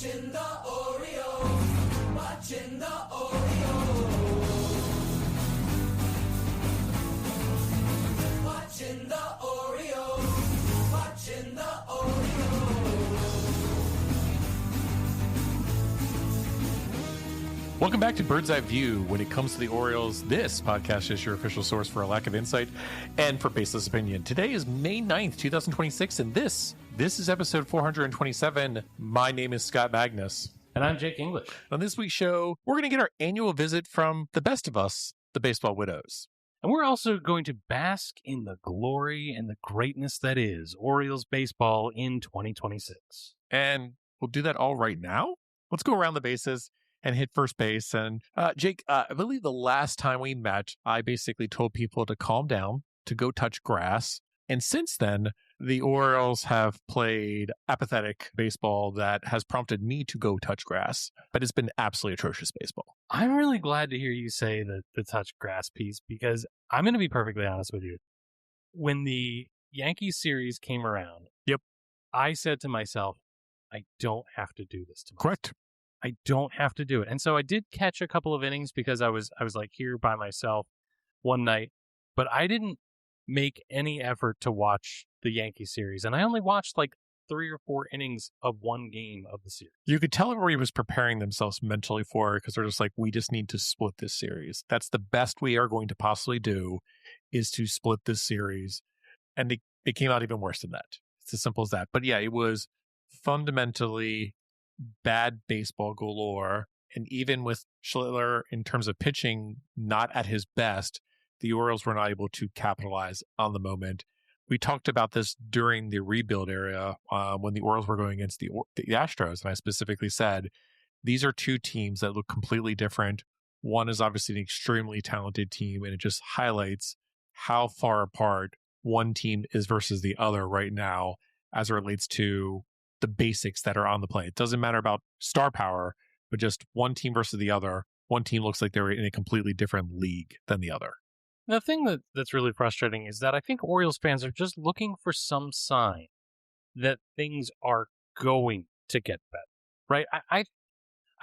Watching the Orioles, watching the Orioles, watching the Orioles, watching the Orioles. Welcome back to Bird's Eye View. When it comes to the Orioles, this podcast is your official source for a lack of insight and for baseless opinion. Today is May 9th, 2026, and this is episode 427. My name is Scott Magnus. And I'm Jake English. On this week's show, we're going to get our annual visit from the best of us, the baseball widows. And we're also going to bask in the glory and the greatness that is Orioles baseball in 2026. And we'll do that all right now. Let's go around the bases and hit first base. And Jake, I believe the last time we met, I basically told people to calm down, to go touch grass. And since then, the Orioles have played apathetic baseball that has prompted me to go touch grass, but it's been absolutely atrocious baseball. I'm really glad to hear you say the touch grass piece, because I'm going to be perfectly honest with you. When the Yankees series came around, Yep, I said to myself, I don't have to do this to myself. correct. I don't have to do it. And so I did catch a couple of innings because I was like here by myself one night, but I didn't make any effort to watch the Yankee series. And I only watched like 3 or 4 innings of one game of the series. You could tell everybody was preparing themselves mentally for it because they're just like, we just need to split this series. That's the best we are going to possibly do, is to split this series. And it came out even worse than that. It's as simple as that. But yeah, it was fundamentally bad baseball galore. And even with Schlittler, in terms of pitching, not at his best, the Orioles were not able to capitalize on the moment. We talked about this during the rebuild era when the Orioles were going against the Astros. And I specifically said, these are two teams that look completely different. One is obviously an extremely talented team, and it just highlights how far apart one team is versus the other right now as it relates to the basics that are on the play. It doesn't matter about star power, but just one team versus the other. One team looks like they're in a completely different league than the other. The thing that's really frustrating is that I think Orioles fans are just looking for some sign that things are going to get better, right? I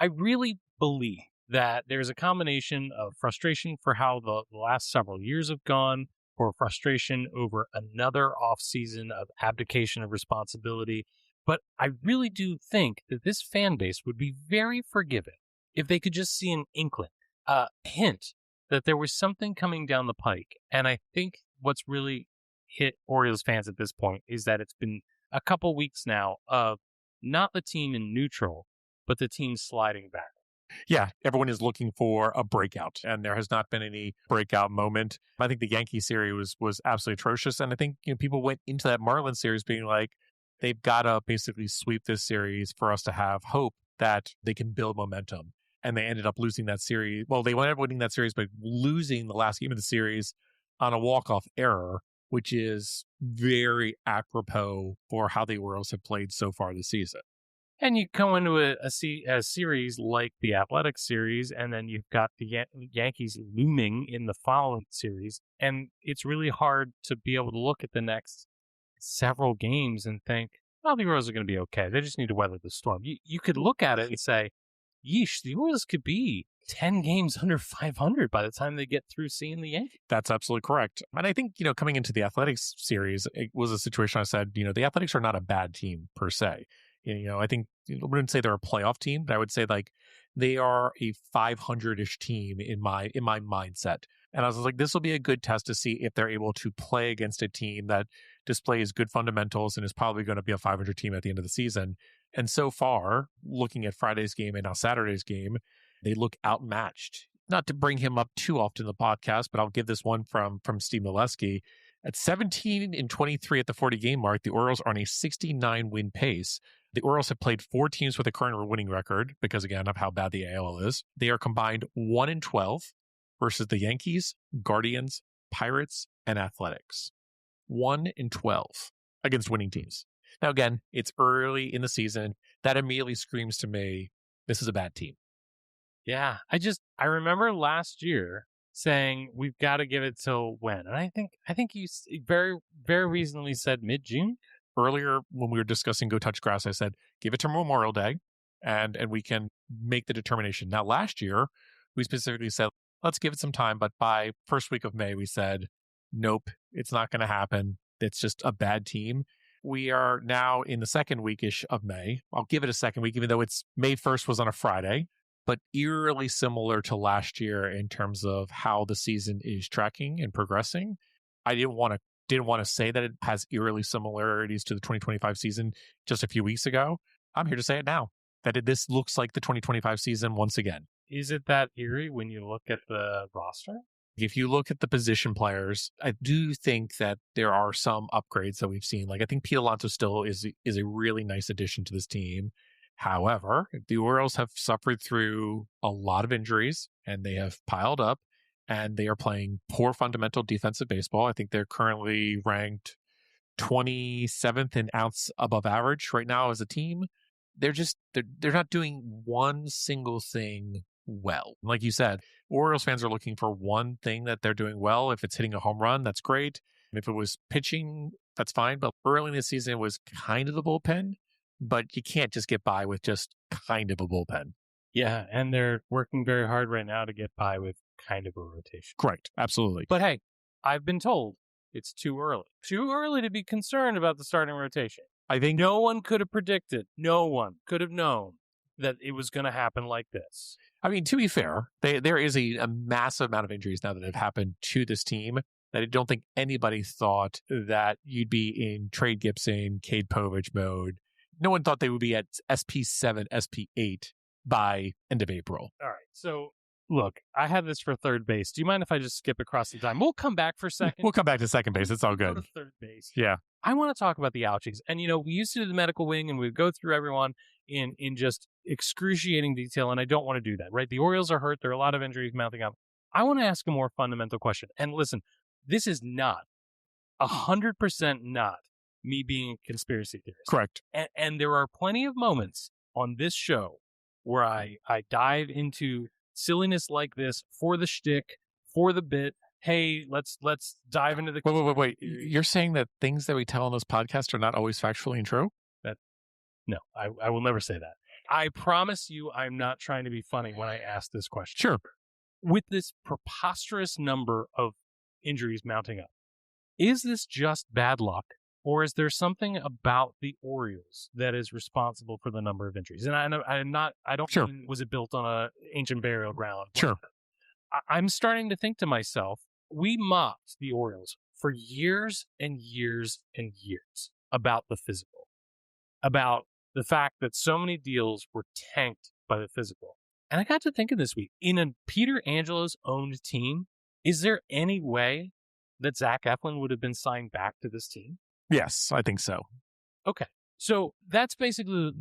really believe that there's a combination of frustration for how the last several years have gone, or frustration over another offseason of abdication of responsibility. But I really do think that this fan base would be very forgiving if they could just see an inkling, a hint that there was something coming down the pike. And I think what's really hit Orioles fans at this point is that it's been a couple weeks now of not the team in neutral, but the team sliding back. Yeah, everyone is looking for a breakout, and there has not been any breakout moment. I think the Yankee series was absolutely atrocious, and I think people went into that Marlins series being like, they've got to basically sweep this series for us to have hope that they can build momentum. And they ended up losing that series. Well, they ended up winning that series, but losing the last game of the series on a walk-off error, which is very apropos for how the Orioles have played so far this season. And you go into a series like the Athletics series, and then you've got the Yankees looming in the following series. And it's really hard to be able to look at the next several games and think, well, the Orioles are going to be okay. They just need to weather the storm. You could look at it and say, yeesh, the Orioles could be 10 games under 500 by the time they get through seeing the Yankees. That's absolutely correct. And I think, coming into the Athletics series, it was a situation I said, the Athletics are not a bad team per se. I think I wouldn't say they're a playoff team, but I would say like they are a 500-ish team in my mindset. And I was like, this will be a good test to see if they're able to play against a team that displays good fundamentals and is probably going to be a 500 team at the end of the season. And so far, looking at Friday's game and now Saturday's game, they look outmatched. Not to bring him up too often in the podcast, but I'll give this one from Steve Mileski. At 17-23 at the 40-game mark, the Orioles are on a 69-win pace. The Orioles have played 4 teams with a current winning record because, again, of how bad the AL is. They are combined 1-12 versus the Yankees, Guardians, Pirates, and Athletics. 1-12 against winning teams. Now, again, it's early in the season. That immediately screams to me, this is a bad team. Yeah, I remember last year saying we've got to give it till when, and I think you very, very reasonably said mid-June. Earlier, when we were discussing Go Touch Grass, I said, give it to Memorial Day. and we can make the determination. Now, last year, we specifically said, let's give it some time. But by first week of May, we said, nope, it's not going to happen. It's just a bad team. We are now in the second weekish of May. I'll give it a second week, even though it's May 1st was on a Friday, but eerily similar to last year in terms of how the season is tracking and progressing. I didn't want to say that it has eerily similarities to the 2025 season just a few weeks ago. I'm here to say it now, that this looks like the 2025 season once again. Is it that eerie when you look at the roster? If you look at the position players, I do think that there are some upgrades that we've seen. Like, I think Pete Alonso still is a really nice addition to this team. However, the Orioles have suffered through a lot of injuries, and they have piled up, and they are playing poor fundamental defensive baseball. I think they're currently ranked 27th in outs above average right now as a team. They're not doing one single thing well. Like you said, Orioles fans are looking for one thing that they're doing well. If it's hitting a home run, that's great. If it was pitching, that's fine. But early in the season, it was kind of the bullpen. But you can't just get by with just kind of a bullpen. Yeah, and they're working very hard right now to get by with kind of a rotation. Correct. Absolutely. But hey, I've been told it's too early. Too early to be concerned about the starting rotation. I think No one could have predicted. No one could have known that it was going to happen like this. I mean, to be fair, there is a massive amount of injuries now that have happened to this team that I don't think anybody thought that you'd be in Trade Gibson, Cade Povich mode. No one thought they would be at SP7, SP8 by end of April. All right. So, look, I had this for third base. Do you mind if I just skip across the time? We'll come back for second. We'll come back to second base. It's all Go good. to third base. Yeah. I want to talk about the ouchies. And, we used to do the medical wing and we'd go through everyone in just excruciating detail. And I don't want to do that, right? The Orioles are hurt. There are a lot of injuries mounting up. I want to ask a more fundamental question. And listen, this is not 100% not me being a conspiracy theorist. Correct. And there are plenty of moments on this show where I dive into silliness like this for the shtick, for the bit. Hey, let's dive into the... Wait. You're saying that things that we tell on this podcast are not always factually true? No, I will never say that. I promise you I'm not trying to be funny when I ask this question. Sure. With this preposterous number of injuries mounting up, is this just bad luck? Or is there something about the Orioles that is responsible for the number of injuries? And I don't Sure. mean was it built on a ancient burial ground? Sure. I'm starting to think to myself, we mocked the Orioles for years and years and years about the physical, about the fact that so many deals were tanked by the physical. And I got to thinking this week, in a Peter Angelos owned team, is there any way that Zach Eflin would have been signed back to this team? Yes, I think so. Okay. So that's basically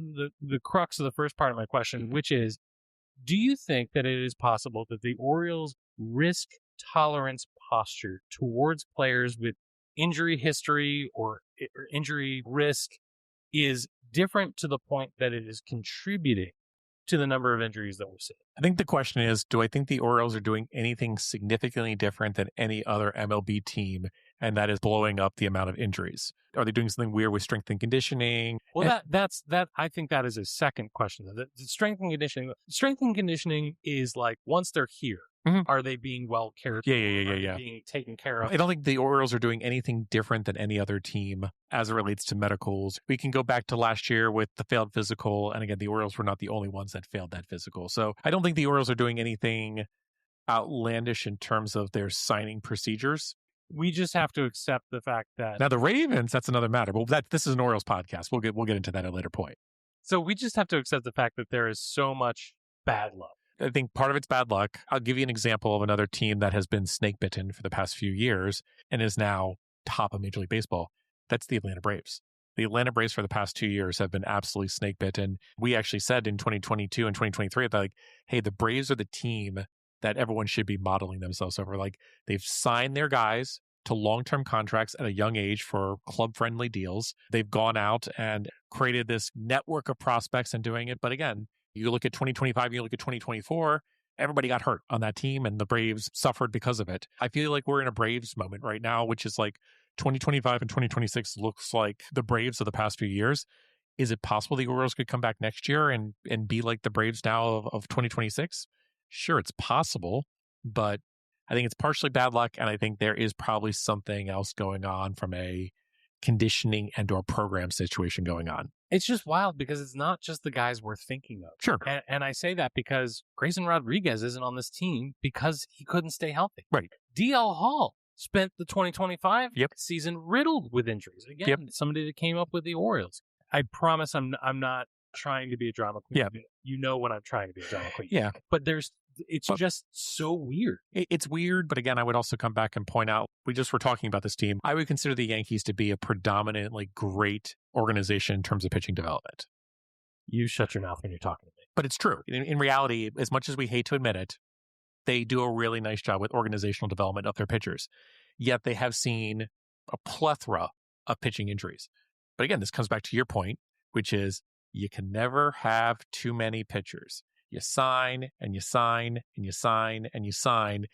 the crux of the first part of my question, which is, do you think that it is possible that the Orioles' risk tolerance posture towards players with injury history or injury risk is different to the point that it is contributing to the number of injuries that we're seeing? I think the question is, do I think the Orioles are doing anything significantly different than any other MLB team, and that is blowing up the amount of injuries? Are they doing something weird with strength and conditioning? Well, that's I think that is a second question. The strength and conditioning. Strength and conditioning is like once they're here, are they being well cared for? Are they being taken care of? I don't think the Orioles are doing anything different than any other team as it relates to medicals. We can go back to last year with the failed physical. And again, the Orioles were not the only ones that failed that physical. So I don't think the Orioles are doing anything outlandish in terms of their signing procedures. We just have to accept the fact that... Now, the Ravens, that's another matter. But this is an Orioles podcast. We'll get into that at a later point. So we just have to accept the fact that there is so much bad luck. I think part of it's bad luck. I'll give you an example of another team that has been snake bitten for the past few years and is now top of Major League Baseball. That's the Atlanta Braves. The Atlanta Braves for the past 2 years have been absolutely snake bitten. We actually said in 2022 and 2023, that hey, the Braves are the team that everyone should be modeling themselves over. Like, they've signed their guys to long-term contracts at a young age for club-friendly deals. They've gone out and created this network of prospects and doing it. But again, you look at 2025, you look at 2024, everybody got hurt on that team and the Braves suffered because of it. I feel like we're in a Braves moment right now, which is like 2025 and 2026 looks like the Braves of the past few years. Is it possible the Orioles could come back next year and be like the Braves now of 2026? Sure, it's possible, but I think it's partially bad luck, and I think there is probably something else going on from a conditioning and or program situation going on. It's just wild because it's not just the guys we're thinking of. Sure. And I say that because Grayson Rodriguez isn't on this team because he couldn't stay healthy. Right. DL Hall spent the 2025 Yep. season riddled with injuries. Again, somebody that came up with the Orioles. I promise I'm not trying to be a drama queen. Yeah. You know when I'm trying to be a drama queen. Yeah. But it's just so weird. It's weird, but again, I would also come back and point out, we just were talking about this team. I would consider the Yankees to be a predominantly great organization in terms of pitching development. You shut your mouth when you're talking to me. But it's true. In reality, as much as we hate to admit it, they do a really nice job with organizational development of their pitchers. Yet they have seen a plethora of pitching injuries. But again, this comes back to your point, which is you can never have too many pitchers. You sign and you sign and you sign and you sign.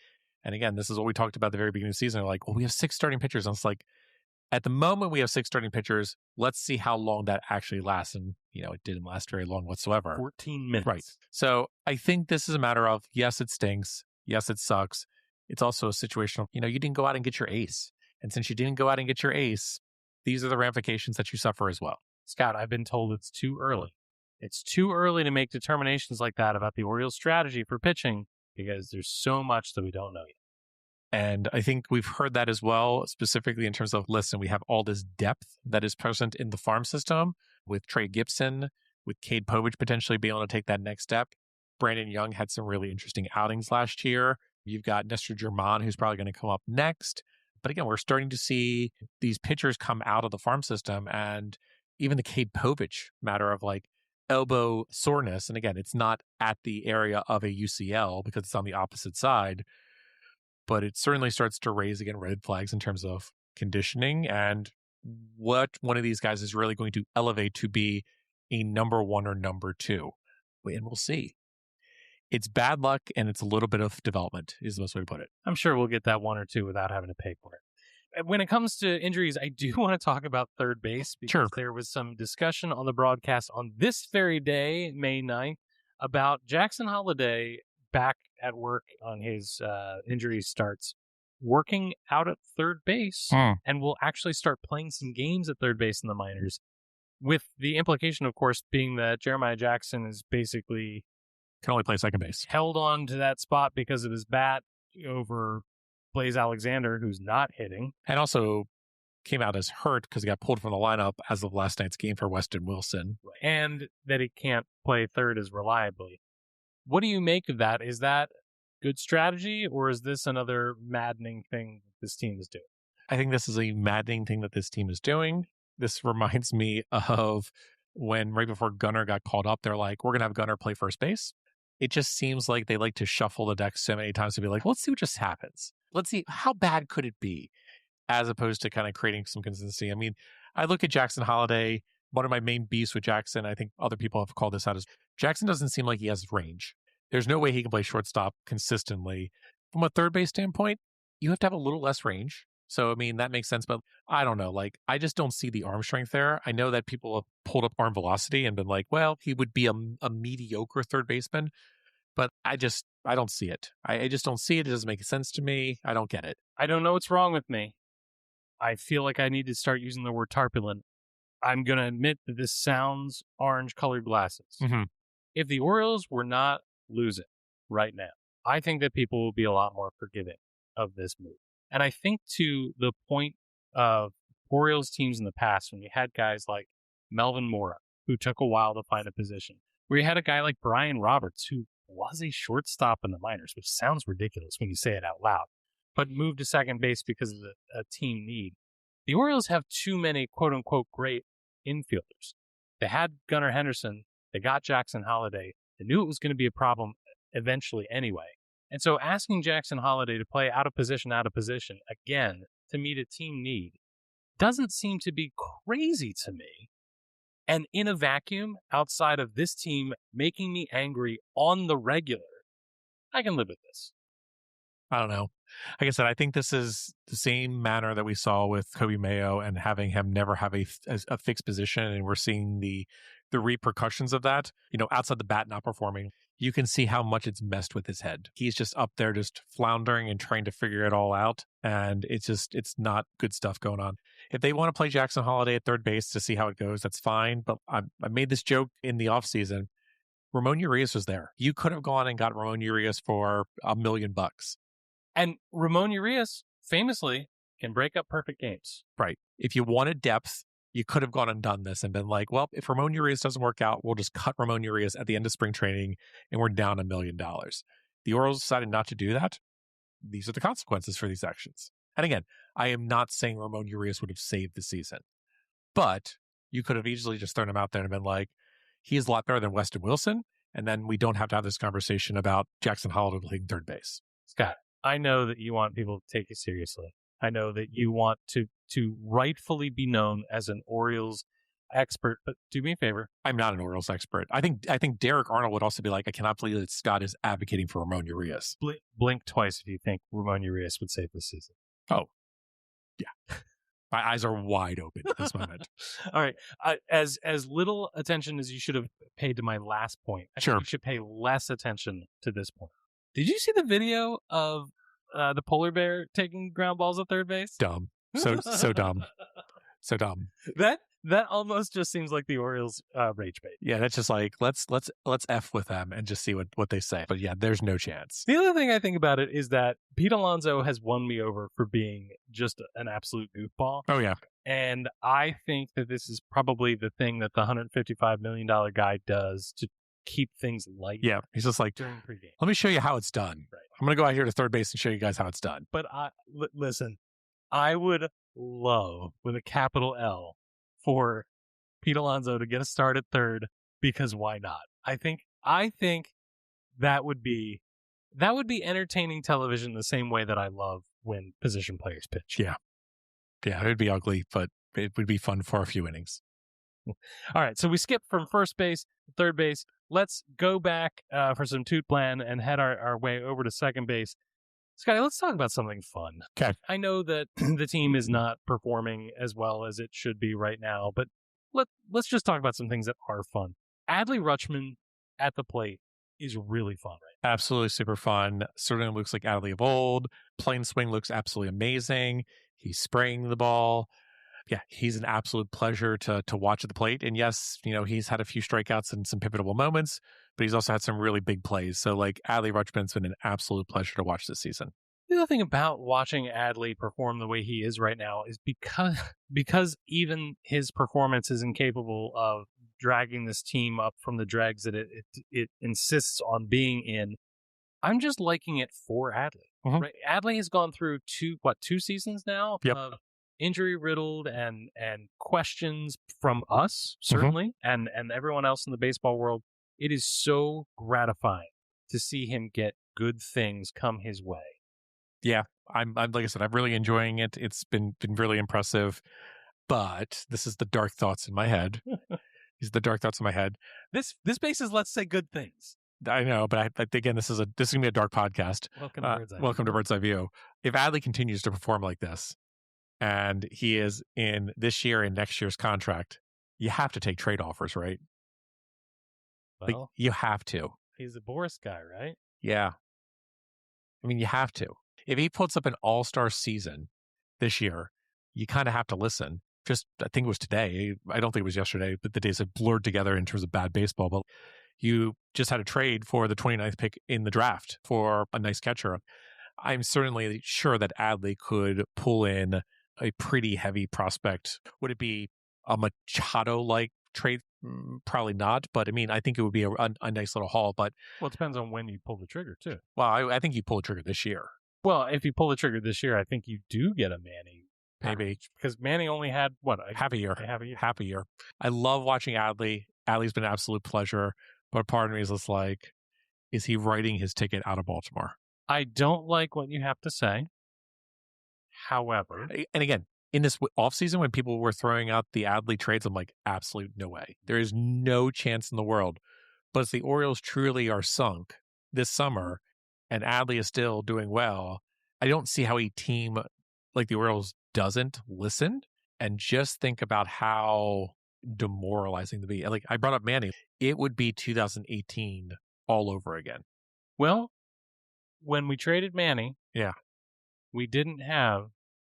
And again, this is what we talked about at the very beginning of the season. They're like, well, we have 6 starting pitchers. And it's like, at the moment we have 6 starting pitchers, let's see how long that actually lasts. And, it didn't last very long whatsoever. 14 minutes. Right. So I think this is a matter of, yes, it stinks. Yes, it sucks. It's also a situation of, you didn't go out and get your ace. And since you didn't go out and get your ace, these are the ramifications that you suffer as well. Scott, I've been told it's too early. It's too early to make determinations like that about the Orioles' strategy for pitching because there's so much that we don't know yet. And I think we've heard that as well, specifically in terms of, listen, we have all this depth that is present in the farm system with Trey Gibson, with Cade Povich potentially being able to take that next step. Brandon Young had some really interesting outings last year. You've got Nestor German, who's probably going to come up next. But again, we're starting to see these pitchers come out of the farm system, and even the Cade Povich matter of like elbow soreness. And again, it's not at the area of a UCL because it's on the opposite side, but it certainly starts to raise again red flags in terms of conditioning and what one of these guys is really going to elevate to be a number 1 or number 2. And we'll see. It's bad luck and it's a little bit of development is the best way to put it. I'm sure we'll get that 1 or 2 without having to pay for it. When it comes to injuries, I do want to talk about third base because there was some discussion on the broadcast on this very day, May 9th, about Jackson Holliday back at work on his injury starts, working out at third base and will actually start playing some games at third base in the minors, with the implication, of course, being that Jeremiah Jackson is basically can only play second base. Held on to that spot because of his bat over Blaze Alexander, who's not hitting. And also came out as hurt because he got pulled from the lineup as of last night's game for Weston Wilson. And that he can't play third as reliably. What do you make of that? Is that good strategy, or is this another maddening thing this team is doing? I think this is a maddening thing that this team is doing. This reminds me of when right before Gunnar got called up, they're like, we're going to have Gunnar play first base. It just seems like they like to shuffle the deck so many times to be like, let's see what just happens. Let's see, how bad could it be? As opposed to kind of creating some consistency. I mean, I look at Jackson Holliday. One of my main beefs with Jackson, I think other people have called this out, is Jackson doesn't seem like he has range. There's no way he can play shortstop consistently. From a third base standpoint, you have to have a little less range. So, I mean, that makes sense. But I don't know. Like, I just don't see the arm strength there. I know that people have pulled up arm velocity and been like, well, he would be a mediocre third baseman. But I don't see it. I just don't see it. It doesn't make sense to me. I don't get it. I don't know what's wrong with me. I feel like I need to start using the word tarpaulin. I'm going to admit that this sounds orange-colored glasses. Mm-hmm. If the Orioles were not losing right now, I think that people will be a lot more forgiving of this move. And I think to the point of Orioles teams in the past, when you had guys like Melvin Mora, who took a while to find a position, where you had a guy like Brian Roberts, who was a shortstop in the minors, which sounds ridiculous when you say it out loud, but moved to second base because of a team need. The Orioles have too many quote-unquote great infielders. They had Gunnar Henderson. They got Jackson Holliday. They knew it was going to be a problem eventually anyway. And so asking Jackson Holliday to play out of position, again, to meet a team need, doesn't seem to be crazy to me. And in a vacuum, outside of this team making me angry on the regular, I can live with this. I don't know. Like I said, I think this is the same manner that we saw with Kobe Mayo and having him never have a fixed position. And we're seeing the repercussions of that, outside the bat not performing. You can see how much it's messed with his head. He's just up there just floundering and trying to figure it all out. And it's not good stuff going on. If they want to play Jackson Holiday at third base to see how it goes, that's fine. But I made this joke in the offseason. Ramon Urias was there. You could have gone and got Ramon Urias for $1 million. And Ramon Urias famously can break up perfect games. Right. If you wanted depth, you could have gone and done this and been like, well, if Ramon Urias doesn't work out, we'll just cut Ramon Urias at the end of spring training and we're down $1 million. The Orioles decided not to do that. These are the consequences for these actions. And again, I am not saying Ramon Urias would have saved the season, but you could have easily just thrown him out there and been like, he is a lot better than Weston Wilson. And then we don't have to have this conversation about Jackson Holiday playing third base. Scott, I know that you want people to take you seriously. I know that you want to rightfully be known as an Orioles expert, but do me a favor. I'm not an Orioles expert. I think Derek Arnold would also be like, I cannot believe that Scott is advocating for Ramon Urias. Blink twice if you think Ramon Urias would save this season. Oh, yeah. My eyes are wide open at this moment. All right. As little attention as you should have paid to my last point, I Sure. think you should pay less attention to this point. Did you see the video of the polar bear taking ground balls at third base? Dumb. So dumb. So dumb. That almost just seems like the Orioles rage bait. Yeah, that's just like let's F with them and just see what they say. But yeah, there's no chance. The other thing I think about it is that Pete Alonso has won me over for being just an absolute goofball. Oh yeah. And I think that this is probably the thing that the $155 million guy does to keep things light. Yeah. He's just like, during pregame. let me show you how it's done. Right. I'm going to go out here to third base and show you guys how it's done. But listen, I would love, with a capital L, for Pete Alonso to get a start at third, because why not? I think that would be entertaining television the same way that I love when position players pitch. Yeah. Yeah, it would be ugly, but it would be fun for a few innings. All right, so we skipped from first base to third base. Let's go back for some toot plan and head our way over to second base. Scotty, let's talk about something fun. Okay. I know that the team is not performing as well as it should be right now, but let's just talk about some things that are fun. Adley Rutschman at the plate is really fun right now. Absolutely super fun. Certainly looks like Adley of old. Plane swing looks absolutely amazing. He's spraying the ball. Yeah, he's an absolute pleasure to watch at the plate. And yes, he's had a few strikeouts and some pivotal moments, but he's also had some really big plays. So Adley Rutschman's been an absolute pleasure to watch this season. The other thing about watching Adley perform the way he is right now is because even his performance is incapable of dragging this team up from the dregs that it insists on being in. I'm just liking it for Adley. Mhm. Right? Adley has gone through two seasons now Yep. of injury riddled and questions from us, certainly, and everyone else in the baseball world. It is so gratifying to see him get good things come his way. Yeah, I'm like I said, I'm really enjoying it. It's been really impressive. But this is the dark thoughts in my head. These are the dark thoughts in my head. This base is, let's say, good things. I know, but again, this is gonna be a dark podcast. Welcome to Bird's Eye. Welcome to Bird's Eye View. If Adley continues to perform like this, and he is in this year and next year's contract, you have to take trade offers, right? Well, You have to. he's a Boris guy, right? Yeah. I mean, you have to. If he puts up an all-star season this year, you kind of have to listen. Just, I think it was today. I don't think it was yesterday, but the days have blurred together in terms of bad baseball. But you just had a trade for the 29th pick in the draft for a nice catcher. I'm certainly sure that Adley could pull in a pretty heavy prospect. Would it be a Machado-like trade? Probably not. But I mean, I think it would be a nice little haul. But Well, it depends on when you pull the trigger, too. well, I think you pull the trigger this year. Well, if you pull the trigger this year, I think you do get a Manny. Maybe. Because Manny only had, Half a year. half a year. I love watching Adley. Adley's been an absolute pleasure. But part of me is just like, is he writing his ticket out of Baltimore? I don't like what you have to say. However, And again, in this offseason, when people were throwing out the Adley trades, I'm like, absolute no way. There is no chance in the world. But if the Orioles truly are sunk this summer and Adley is still doing well, I don't see how a team like the Orioles doesn't listen and just think about how demoralizing to be. Like I brought up Manny, it would be 2018 all over again. Well, when we traded Manny, Yeah. we didn't have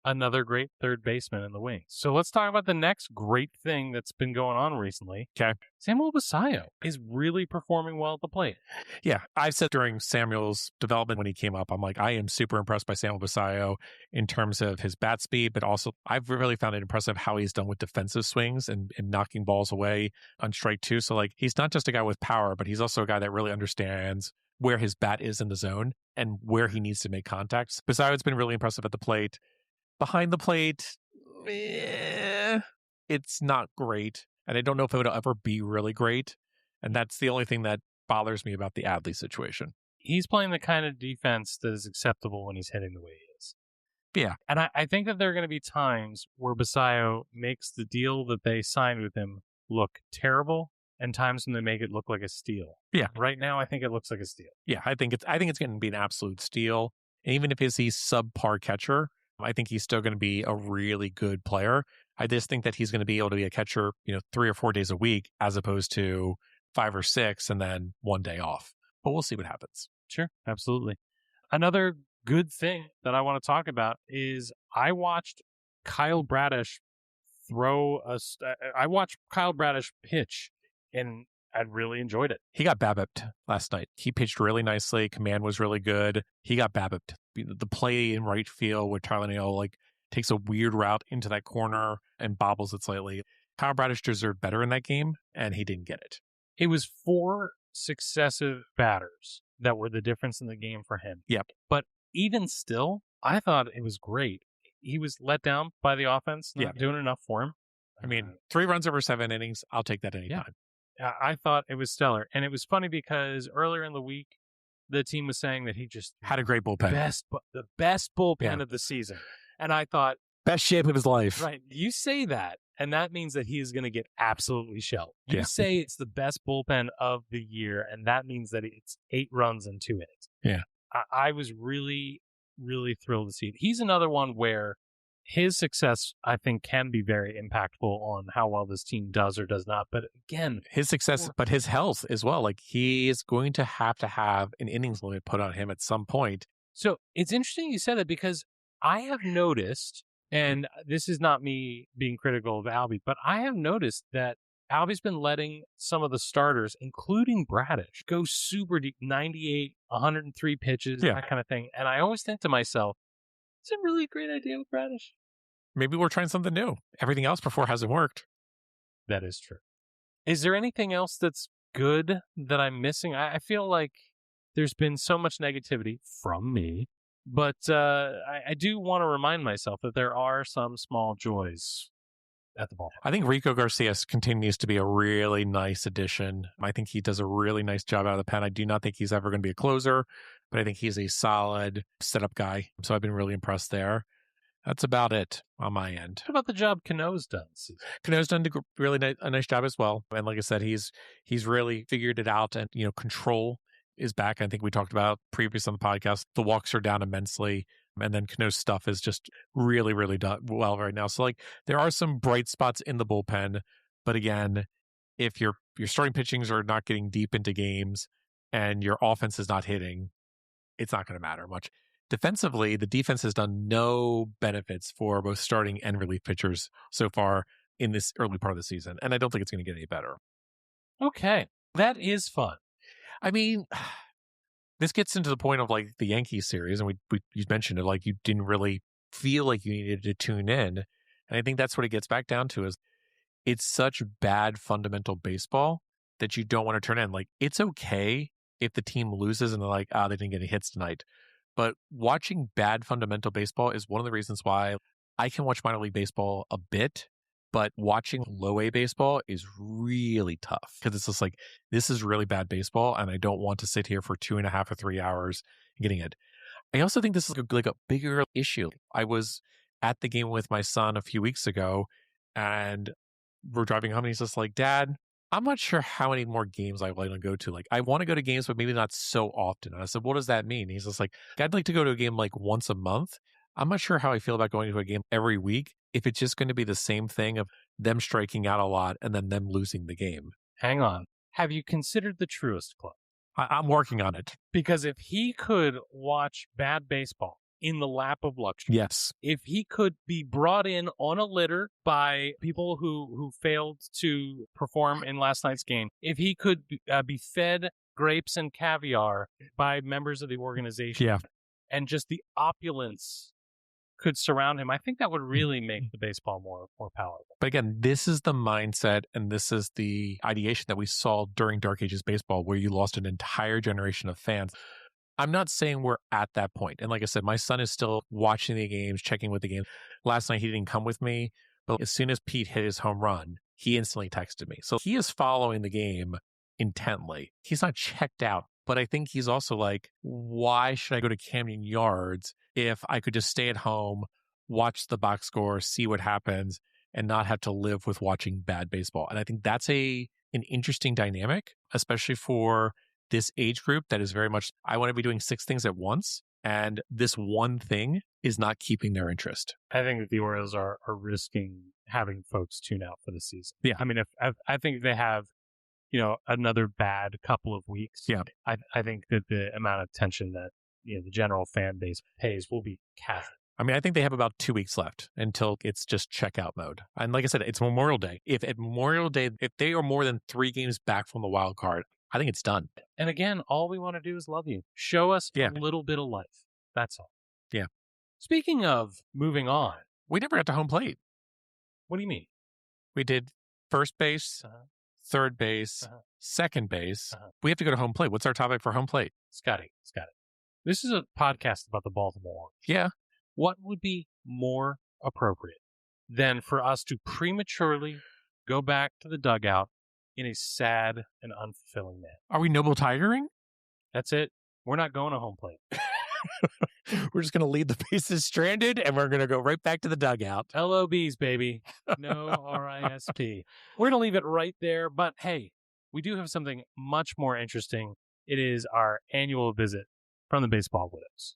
another great third baseman in the wings. So let's talk about the next great thing that's been going on recently. Okay. Samuel Basallo is really performing well at the plate. Yeah. I've said during Samuel's development when he came up, I'm like, I am super impressed by Samuel Basallo in terms of his bat speed, but also I've really found it impressive how he's done with defensive swings and knocking balls away on strike two. So like, he's not just a guy with power, but he's also a guy that really understands where his bat is in the zone and where he needs to make contacts. Basallo's been really impressive at the plate. Behind the plate, it's not great. And I don't know if it would ever be really great. And that's the only thing that bothers me about the Adley situation. He's playing the kind of defense that is acceptable when he's hitting the way he is. Yeah. And I think that there are going to be times where Basallo makes the deal that they signed with him look terrible and times when they make it look like a steal. Yeah. Right now, I think it looks like a steal. Yeah, I think it's going to be an absolute steal. And even if he's a subpar catcher, I think he's still going to be a really good player. I just think that he's going to be able to be a catcher, 3 or 4 days a week as opposed to 5 or 6 and then 1 day off. But we'll see what happens. Sure, absolutely. Another good thing that I want to talk about is I watched Kyle Bradish pitch, and I really enjoyed it. He got BABIP'd last night. He pitched really nicely. Command was really good. He got BABIP'd. The play in right field where Tyler Neal takes a weird route into that corner and bobbles it slightly. Kyle Bradish deserved better in that game, and he didn't get it. It was 4 successive batters that were the difference in the game for him. Yep. But even still, I thought it was great. He was let down by the offense, not doing enough for him. I mean, 3 runs over 7 innings, I'll take that anytime. I thought it was stellar. And it was funny because earlier in the week, the team was saying that he just had a great bullpen. The best bullpen of the season. And I thought, best shape of his life. Right. You say that, and that means that he is going to get absolutely shelled. You say it's the best bullpen of the year, and that means that it's 8 runs in 2 innings. Yeah. I was really, really thrilled to see it. He's another one where his success, I think, can be very impactful on how well this team does or does not. But again, his success, but his health as well. Like, he is going to have an innings limit put on him at some point. So it's interesting you said that because I have noticed, and this is not me being critical of Albie, but I have noticed that Albie's been letting some of the starters, including Bradish, go super deep, 98, 103 pitches, that kind of thing. And I always think to myself, it's a really great idea with Bradish. Maybe we're trying something new. Everything else before hasn't worked. That is true. Is there anything else that's good that I'm missing? I feel like there's been so much negativity from me, but I do want to remind myself that there are some small joys at the ball. I think Rico Garcia continues to be a really nice addition. I think he does a really nice job out of the pen. I do not think he's ever going to be a closer, but I think he's a solid setup guy. So I've been really impressed there. That's about it on my end. What about the job Cano's done? Cano's done a nice job as well. And like I said, he's really figured it out, and control is back. I think we talked about previous on the podcast. The walks are down immensely. And then Cano's stuff is just really, really done well right now. So there are some bright spots in the bullpen, but again, if your starting pitchings are not getting deep into games and your offense is not hitting, it's not going to matter much. Defensively, the defense has done no benefits for both starting and relief pitchers so far in this early part of the season, and I don't think it's going to get any better. Okay, that is fun. I mean, this gets into the point of the Yankees series, and you mentioned it, you didn't really feel like you needed to tune in. And I think that's what it gets back down to is it's such bad fundamental baseball that you don't want to turn in. It's okay if the team loses and they're like, they didn't get any hits tonight. But watching bad fundamental baseball is one of the reasons why I can watch minor league baseball a bit, but watching low A baseball is really tough because it's just this is really bad baseball, and I don't want to sit here for 2.5 or 3 hours getting it. I also think this is a bigger issue. I was at the game with my son a few weeks ago, and we're driving home, and he's just like, "Dad, I'm not sure how many more games I want to go to. Like, I want to go to games, but maybe not so often. And I said, what does that mean? He's just like, I'd like to go to a game like once a month. I'm not sure how I feel about going to a game every week if it's just going to be the same thing of them striking out a lot and then them losing the game. Hang on. Have you considered the Truist Club? I'm working on it. Because if he could watch bad baseball in the lap of luxury, Yes. if he could be brought in on a litter by people who failed to perform in last night's game, if he could be fed grapes and caviar by members of the organization, Yeah. and just the opulence could surround him, I think that would really make the baseball more powerful. But again, this is the mindset and this is the ideation that we saw during Dark Ages baseball, where you lost an entire generation of fans. I'm not saying we're at that point. And like I said, my son is still watching the games, checking with the games. Last night, he didn't come with me, but as soon as Pete hit his home run, he instantly texted me. So he is following the game intently. He's not checked out, but I think he's also like, why should I go to Camden Yards if I could just stay at home, watch the box score, see what happens, and not have to live with watching bad baseball? And I think that's an interesting dynamic, especially for this age group that is very much, I want to be doing 6 things at once. And this one thing is not keeping their interest. I think that the Orioles are risking having folks tune out for the season. Yeah. I mean, I think they have, another bad couple of weeks. Yeah. I think that the amount of attention that, the general fan base pays will be cast. I mean, I think they have about 2 weeks left until it's just checkout mode. And like I said, it's Memorial Day. If at Memorial Day, if they are more than 3 games back from the wild card, I think it's done. And again, all we want to do is love you. Show us Yeah. a little bit of life. That's all. Yeah. Speaking of moving on, We never got to home plate. what do you mean? We did first base, Uh-huh. third base, Uh-huh. second base. Uh-huh. We have to go to home plate. What's our topic for home plate? Scotty. This is a podcast about the Baltimore Orioles. Yeah. What would be more appropriate than for us to prematurely go back to the dugout in a sad and unfulfilling manner? Are we noble tigering? That's it. We're not going to home plate. We're just going to leave the bases stranded and we're going to go right back to the dugout. LOBs, baby. No RISP. We're going to leave it right there. But hey, we do have something much more interesting. It is our annual visit from the Baseball Widows.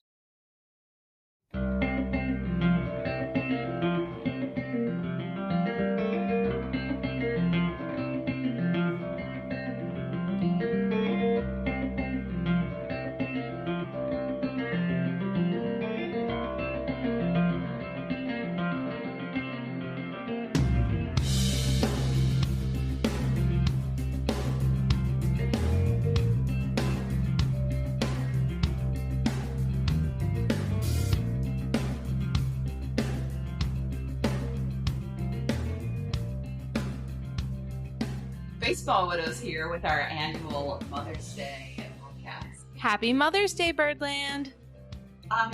Baseball Widows here with our annual Mother's Day podcast. Happy Mother's Day, Birdland.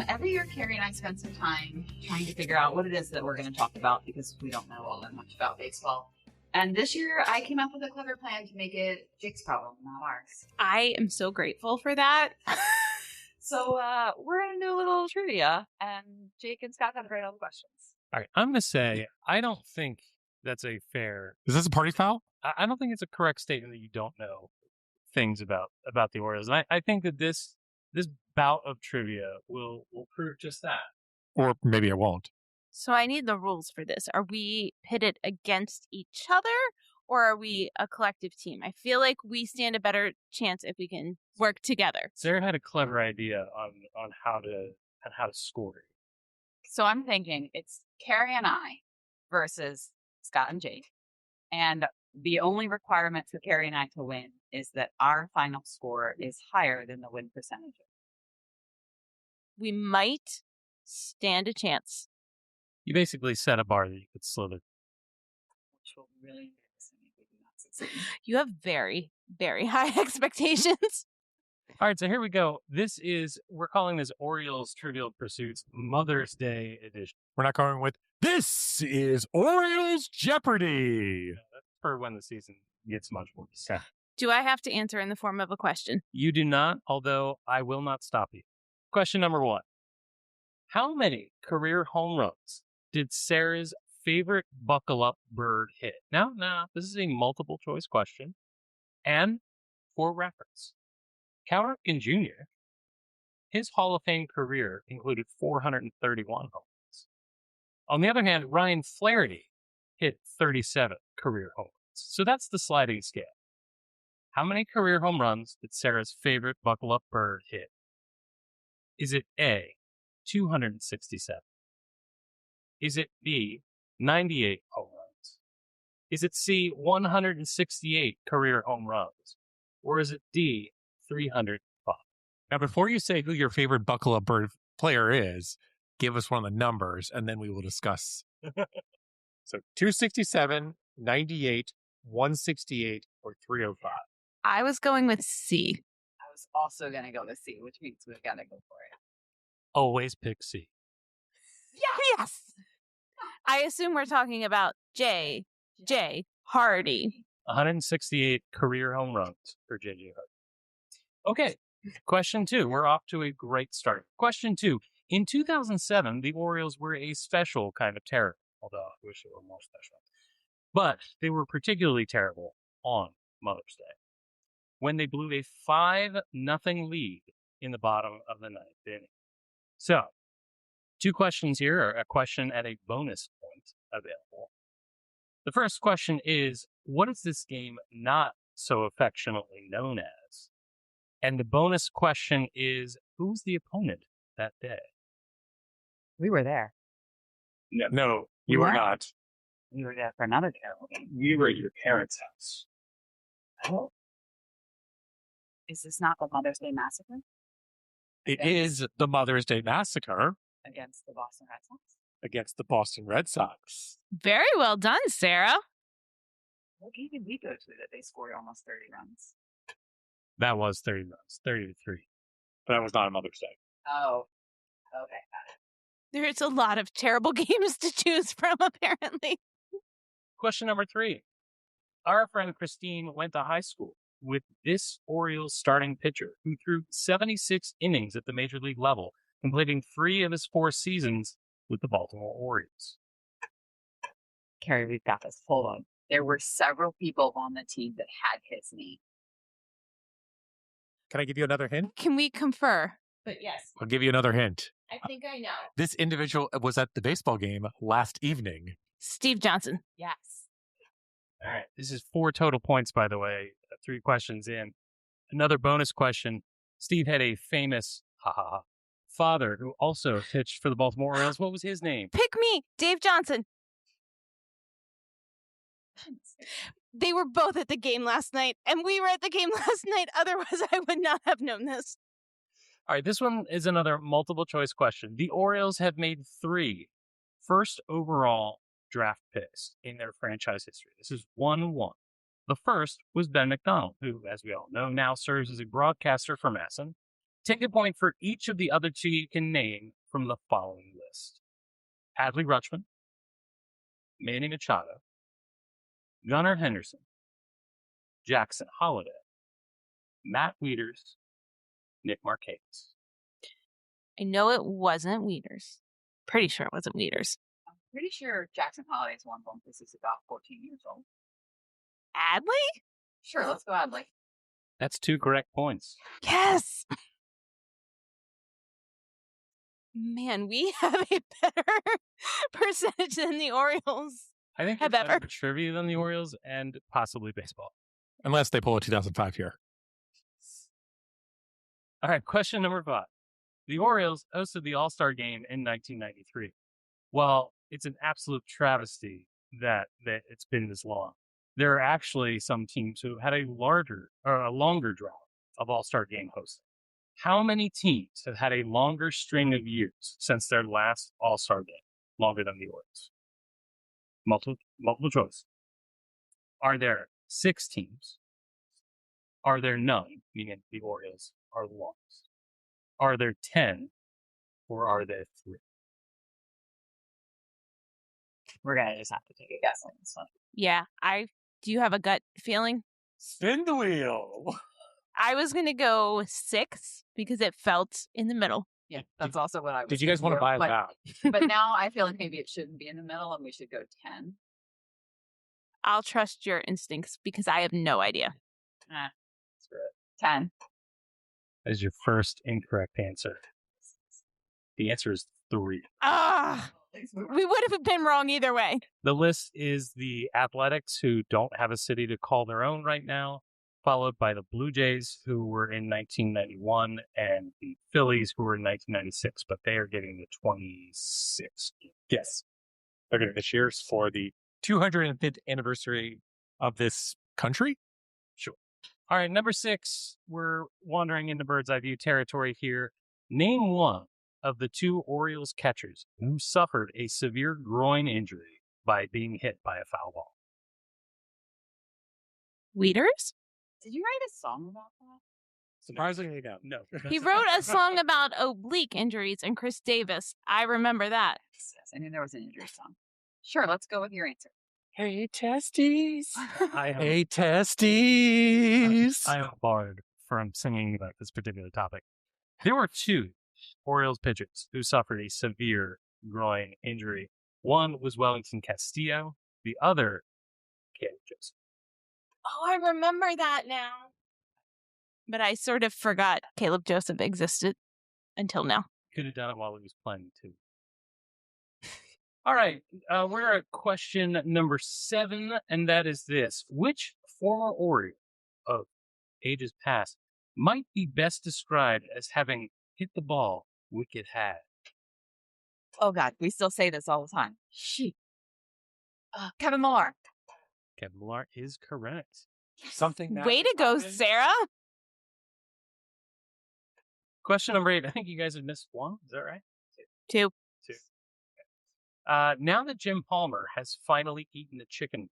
Every year, Carrie and I spend some time trying to figure out what it is that we're going to talk about because we don't know all that much about baseball. And this year, I came up with a clever plan to make it Jake's problem, not ours. I am so grateful for that. So we're going to do a little trivia, and Jake and Scott got to write all the questions. All right. I'm going to say, I don't think that's a fair. Is this a party foul? I don't think it's a correct statement that you don't know things about the Orioles. And I think that this bout of trivia will prove just that. Or maybe it won't. So I need the rules for this. Are we pitted against each other or are we a collective team? I feel like we stand a better chance if we can work together. Sarah had a clever idea on how to score. So I'm thinking it's Carrie and I versus Scott and Jake. And the only requirement for Carrie and I to win is that our final score is higher than the win percentage. We might stand a chance. You basically set a bar that you could slither. Which will really embarrass me if we do not succeed. You have very, very high expectations. All right, so here we go. We're calling this Orioles Trivial Pursuits Mother's Day edition. We're not going with, this is Orioles Jeopardy. That's for when the season gets much more. Yeah. Do I have to answer in the form of a question? You do not, although I will not stop you. Question number 1. How many career home runs did Sarah's favorite buckle up bird hit? Now, this is a multiple choice question. And for reference, Cal Ripken Jr., his Hall of Fame career included 431 home runs. On the other hand, Ryan Flaherty hit 37 career home runs. So that's the sliding scale. How many career home runs did Sarah's favorite buckle up bird hit? Is it A, 267? Is it B, 98 home runs? Is it C, 168 career home runs? Or is it D, 305? Now, before you say who your favorite buckle up bird player is, give us one of the numbers and then we will discuss. So 267, 98, 168, or 305. I was going with C. I was also going to go with C, which means we've got to go for it. Always pick C. Yes. I assume we're talking about J. Hardy. 168 career home runs for J.J. Hardy. Okay, question 2. We're off to a great start. Question 2. In 2007, the Orioles were a special kind of terror, although I wish they were more special. But they were particularly terrible on Mother's Day, when they blew a 5-0 lead in the bottom of the 9th inning. So, 2 questions here, or a question at a bonus point available. The first question is, what is this game not so affectionately known as? And the bonus question is, who's the opponent that day? We were there. No, you are not. We were there for another terrible game. We were at your parents' house. Oh. Is this not the Mother's Day Massacre It is the Mother's Day Massacre against the Boston Red Sox? against the Boston Red Sox. Very well done, Sarah. What game did we go to that they scored almost 30 runs? That was 30 runs, 30-3. But that was not a Mother's Day. Oh, okay, got it. There's a lot of terrible games to choose from, apparently. Question number 3. Our friend Christine went to high school with this Orioles starting pitcher who threw 76 innings at the major league level, completing 3 of his 4 seasons with the Baltimore Orioles. Carrie, we've got this. Hold on. There were several people on the team that had his name. Can I give you another hint? Can we confer? But yes, I'll give you another hint. I think I know. This individual was at the baseball game last evening. Steve Johnson. Yes. All right. This is 4 total points, by the way. 3 questions in. Another bonus question. Steve had a famous father who also pitched for the Baltimore Orioles. What was his name? Pick me, Dave Johnson. They were both at the game last night, and we were at the game last night. Otherwise, I would not have known this. All right, this one is another multiple choice question. The Orioles have made 3 first overall draft picks in their franchise history. This is 1-1. The first was Ben McDonald, who, as we all know, now serves as a broadcaster for MASN. Take a point for each of the other 2 you can name from the following list: Adley Rutschman, Manny Machado, Gunnar Henderson, Jackson Holliday, Matt Wieters, Nick Markakis. I know it wasn't Wieters. Pretty sure it wasn't Wieters. I'm pretty sure Jackson Holliday's one bump. This is about 14 years old. Adley? Sure, let's go Adley. That's 2 correct points. Yes. Man, we have a better percentage than the Orioles. I think Have it's better ever. for trivia than the Orioles and possibly baseball. Unless they pull a 2005 here. All right, question number 5. The Orioles hosted the All-Star Game in 1993. Well, it's an absolute travesty that it's been this long. There are actually some teams who had a longer drought of All-Star Game hosting. How many teams have had a longer string of years since their last All-Star Game, longer than the Orioles? Multiple choice. Are there 6 teams? Are there none, meaning the Orioles are the longest? Are there 10? Or are there 3? We're going to just have to take a guess on this one. Yeah, do you have a gut feeling? Spin the wheel. I was going to go 6 because it felt in the middle. Yeah, that's also what I was Did you guys want to thinking, buy it but, back? but now I feel like maybe it shouldn't be in the middle and we should go 10. I'll trust your instincts because I have no idea. Screw it. 10. That is your first incorrect answer. The answer is 3. Ah, we would have been wrong either way. The list is the Athletics, who don't have a city to call their own right now, followed by the Blue Jays, who were in 1991, and the Phillies, who were in 1996, but they are getting the 26. Yes. They're getting this year's for the 205th anniversary of this country. Sure. All right, number 6, we're wandering into bird's eye view territory here. Name one of the 2 Orioles catchers who suffered a severe groin injury by being hit by a foul ball. Weeders? Did you write a song about that? Surprisingly, no. He wrote a song about oblique injuries and Chris Davis. I remember that. Yes, I knew there was an injury song. Sure, let's go with your answer. Hey, testes. I am, Hey, testes. I am barred from singing about this particular topic. There were 2 Orioles pitchers who suffered a severe groin injury. One was Wellington Castillo, the other, Caleb Joseph. Oh, I remember that now. But I sort of forgot Caleb Joseph existed until now. Could have done it while he was playing, too. All right, we're at question number 7, and that is this. Which former Oriole of ages past might be best described as having hit the ball wicked high? Oh, God, we still say this all the time. She. Kevin Millar. Kevin Millar is correct. Something that Way to go, Sarah. Question number 8. I think you guys have missed one. Is that right? 2. 2. Now that Jim Palmer has finally eaten a chicken,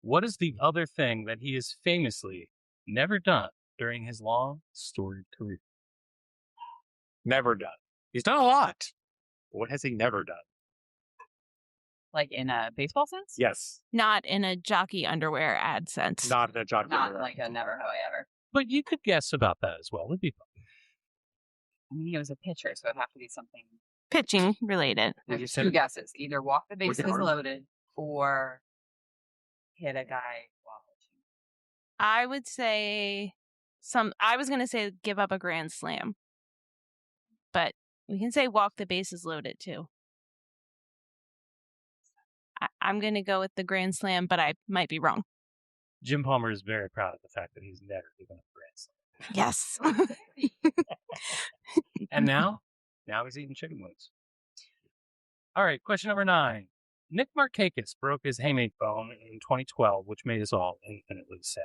what is the other thing that he has famously never done during his long, storied career? never done. He's done a lot. What has he never done? Like in a baseball sense? Yes. Not in a jockey underwear ad sense. Not in a John Not Connor. like a never have I ever. But you could guess about that as well. It'd be fun. I mean, he was a pitcher, so it'd have to be something. Pitching related. Did you There's say 2 guesses. Either walk the bases yours? loaded or hit a guy while pitching. I would say I was going to say give up a grand slam. But we can say walk the bases loaded too. I'm going to go with the grand slam, but I might be wrong. Jim Palmer is very proud of the fact that he's never given up grand slam. Yes. And now he's eating chicken wings. All right, question number 9. Nick Markakis broke his hamate bone in 2012, which made us all infinitely sad.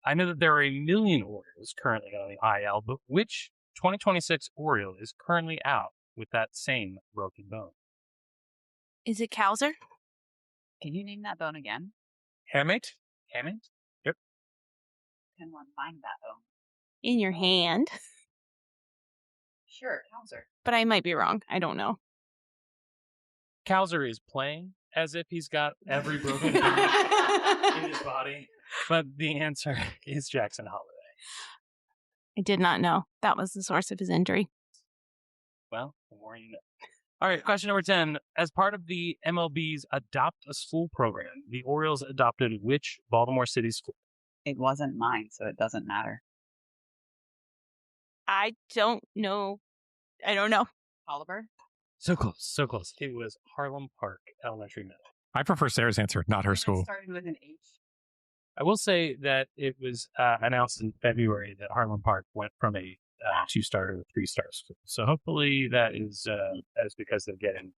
I know that there are 1 million Orioles currently on the IL, but which 2026 Oriole is currently out with that same broken bone? Is it Cowser? Can you name that bone again? Hamate? Hammond? Can one find that bone? In your hand. Sure, Hauser. But I might be wrong. I don't know. Cowser is playing as if he's got every broken bone in his body, but the answer is Jackson Holiday. I did not know that was the source of his injury. Well, the more you know. All right, question number 10. As part of the MLB's Adopt a School program, the Orioles adopted which Baltimore City school? It wasn't mine, so it doesn't matter. I don't know. I don't know. Oliver? So close, so close. It was Harlem Park Elementary Middle. I prefer Sarah's answer, not her school. Started with an H. I will say that it was announced in February that Harlem Park went from a 2-star to a 3-star school. So hopefully that is because they're getting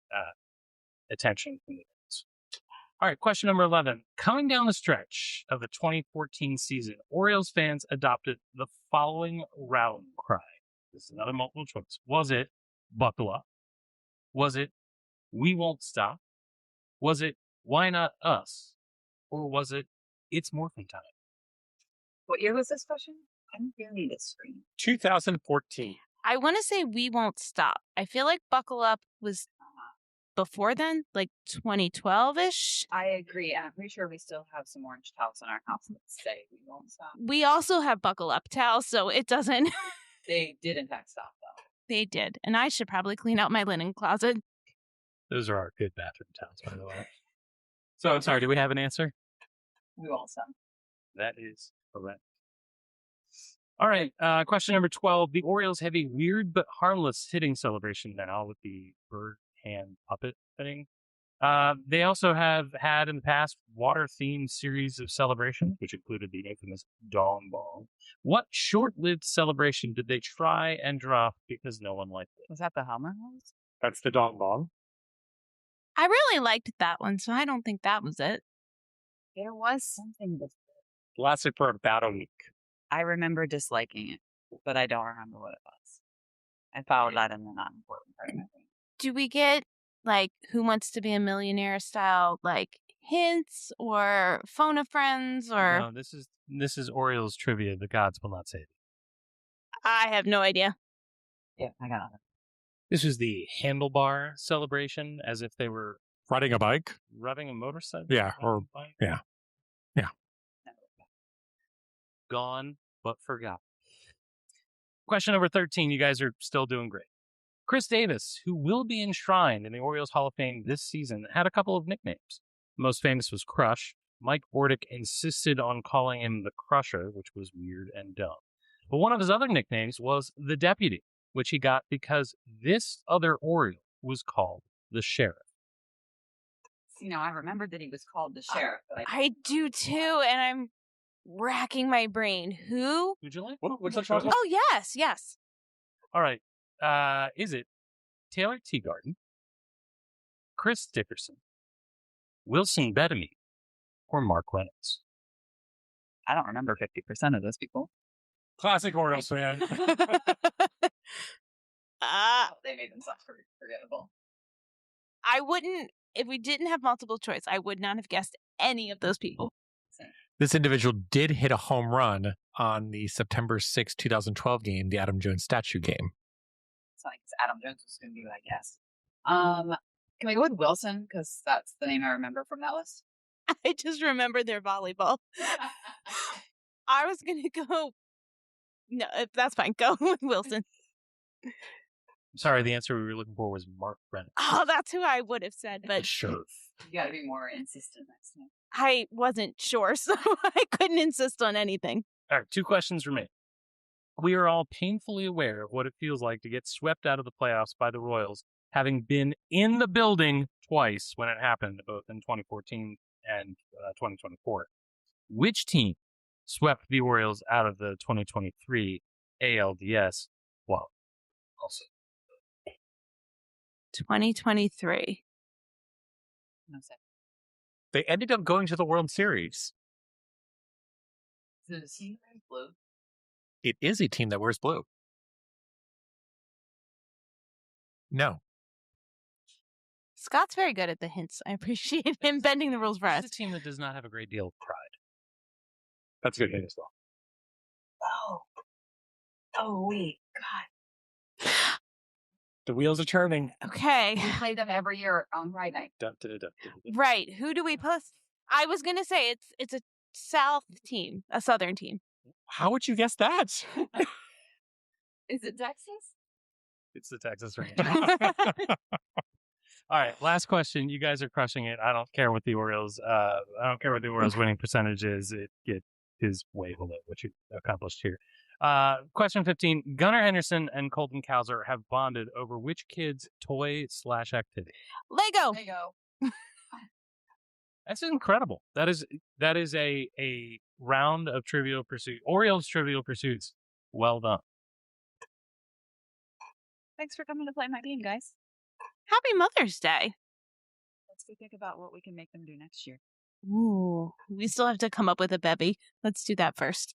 attention from the fans. All right, question number 11. Coming down the stretch of the 2014 season, Orioles fans adopted the following rallying cry. This is another multiple choice. Was it buckle up? Was it we won't stop? Was it why not us? Or was it it's morphin' time? What year was this question? I don't really need a screen. 2014. I want to say we won't stop. I feel like Buckle Up was before then, like 2012-ish. I agree. And I'm pretty sure we still have some orange towels in our house that say we won't stop. We also have Buckle Up towels, so it doesn't. They did, in fact, stop, though. They did. And I should probably clean out my linen closet. Those are our good bathroom towels, by the way. So I'm sorry, do we have an answer? We also. That is correct. All right, question number 12. The Orioles have a weird but harmless hitting celebration now with the bird hand puppet thing. They also have had in the past water-themed series of celebrations, which included the infamous Dong Ball. What short-lived celebration did they try and drop because no one liked it? Was that the Helmer Hose? That's the Dong Bong. I really liked that one, so I don't think that was it. There was something before. Lasted for about a week. I remember disliking it, but I don't remember what it was. I followed that in the non-important part of my thing. Do we get, like, Who Wants to Be a Millionaire style, like, hints or phone a friends or... No, this is Orioles trivia. The gods will not say it. I have no idea. Yeah, I got it. This was the handlebar celebration, as if they were Riding a bike? riding a motorcycle. Yeah, or- bike. yeah. Gone but forgot. Question number 13. You guys are still doing great. Chris Davis, who will be enshrined in the Orioles Hall of Fame this season, had a couple of nicknames. The most famous was Crush. Mike Bordick insisted on calling him the Crusher, which was weird and dumb. But one of his other nicknames was the Deputy, which he got because this other Oriole was called the Sheriff. You know, I remembered that he was called the sheriff. But I do too, and I'm racking my brain. Who? Would you like? What's that chocolate? Oh, yes. All right. Is it Taylor Teagarden, Chris Dickerson, Wilson Bettamy, or Mark Reynolds? I don't remember 50% of those people. Classic Orioles fan. They made them sound forgettable. I wouldn't, if we didn't have multiple choice, I would not have guessed any of those people. This individual did hit a home run on the September 6, 2012 game, the Adam Jones statue game. It's not like it's Adam Jones was going to do, I guess. Can we go with Wilson? Because that's the name I remember from that list. I just remember their volleyball. I was going to go. No, that's fine. Go with Wilson. Sorry, the answer we were looking for was Mark Reynolds. Oh, that's who I would have said, but Sure. You got to be more insistent next time. I wasn't sure, so I couldn't insist on anything. All right, 2 questions remain. We are all painfully aware of what it feels like to get swept out of the playoffs by the Royals, having been in the building twice when it happened, both in 2014 and 2024. Which team swept the Orioles out of the 2023 ALDS? Well, also 2023. No sense. They ended up going to the World Series. Is it a team that wears blue? It is a team that wears blue. No. Scott's very good at the hints. I appreciate him bending the rules for us. It's a team that does not have a great deal of pride. That's a good hint as well. Oh, wait. God. The wheels are turning. Okay. We play them every year on Friday night. Dun, dun, dun, dun, dun, dun. Right. Who do we post? I was going to say it's a South team, a Southern team. How would you guess that? Is it Texas? It's the Texas Rangers. All right, last question. You guys are crushing it. I don't care what the Orioles. Winning percentage is. It is way below what you accomplished here. Question 15. Gunnar Henderson and Colton Cowser have bonded over which kid's toy/activity? Lego. There you go. That's incredible. That is a round of Trivial Pursuit. Orioles Trivial Pursuits. Well done. Thanks for coming to play my game, guys. Happy Mother's Day. Let's go think about what we can make them do next year. Ooh, we still have to come up with a bevy. Let's do that first.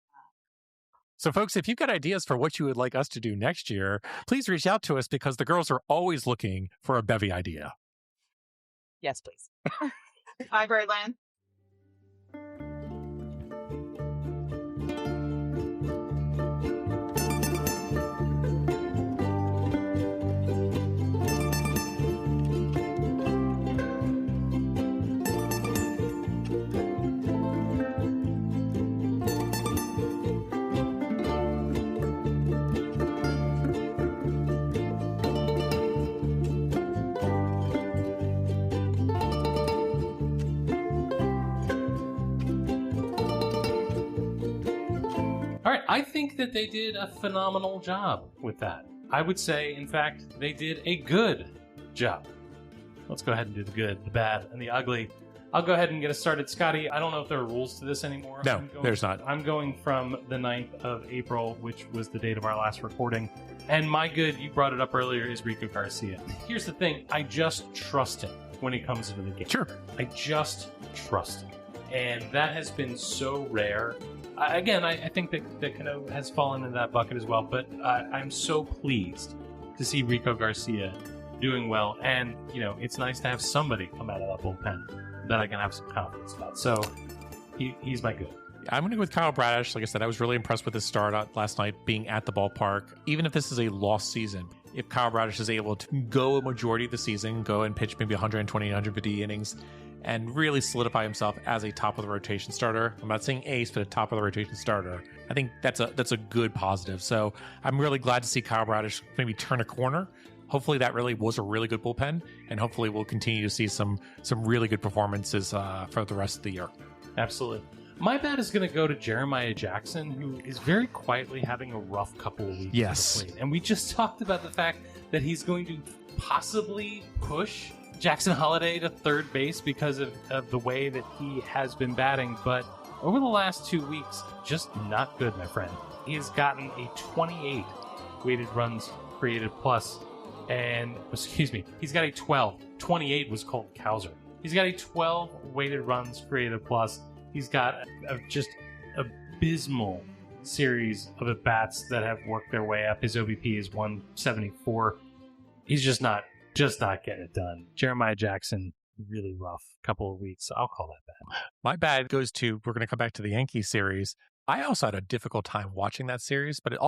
So, folks, if you've got ideas for what you would like us to do next year, please reach out to us because the girls are always looking for a bevy idea. Yes, please. Hi, Birdland. think that they did a phenomenal job with that. I would say, in fact, they did a good job. Let's go ahead and do the good, the bad, and the ugly. I'll go ahead and get us started. Scotty, I don't know if there are rules to this anymore. No, there's not. I'm going from the 9th of April, which was the date of our last recording. And my good, you brought it up earlier, is Rico Garcia. Here's the thing. I just trust him when he comes into the game. Sure. I just trust him. And that has been so rare. I think that Cano has fallen into that bucket as well. But I'm so pleased to see Rico Garcia doing well. And, it's nice to have somebody come out of that bullpen that I can have some confidence about. So he's my good. I'm going to go with Kyle Bradish. Like I said, I was really impressed with his start last night, being at the ballpark. Even if this is a lost season, if Kyle Bradish is able to go a majority of the season, go and pitch maybe 120, 150 innings, and really solidify himself as a top of the rotation starter. I'm not saying ace, but a top of the rotation starter. I think that's a good positive. So I'm really glad to see Kyle Bradish maybe turn a corner. Hopefully that really was a really good bullpen, and hopefully we'll continue to see some really good performances for the rest of the year. Absolutely. My bad is going to go to Jeremiah Jackson, who is very quietly having a rough couple of weeks. Yes. At the plate. And we just talked about the fact that he's going to possibly push Jackson Holliday to third base because of the way that he has been batting. But over the last 2 weeks, just not good, my friend. He has gotten a 28 weighted runs created plus. And, he's got a 12. 28 was called Cowser. He's got a 12 weighted runs created plus. He's got a just abysmal series of at-bats that have worked their way up. His OBP is 174. He's just not getting it done. Jeremiah Jackson, really rough couple of weeks. So I'll call that bad. My bad goes to, we're going to come back to the Yankees series. I also had a difficult time watching that series, but it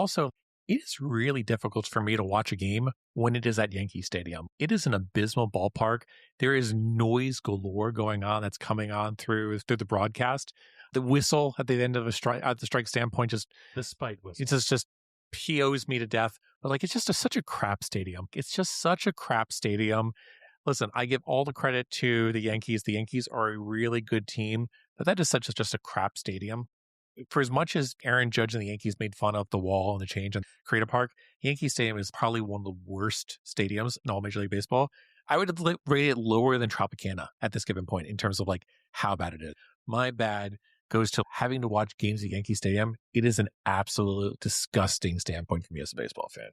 is really difficult for me to watch a game when it is at Yankee Stadium. It is an abysmal ballpark. There is noise galore going on that's coming on through the broadcast. The whistle at the end of the strike standpoint, just the spite whistle. It just POs me to death. But it's just such a crap stadium. It's just such a crap stadium. Listen, I give all the credit to the Yankees. The Yankees are a really good team, but that is just a crap stadium. For as much as Aaron Judge and the Yankees made fun of the wall and the change and Creative Park, Yankee Stadium is probably one of the worst stadiums in all Major League Baseball. I would rate it lower than Tropicana at this given point in terms of how bad it is. My bad goes to having to watch games at Yankee Stadium. It is an absolute disgusting standpoint for me as a baseball fan.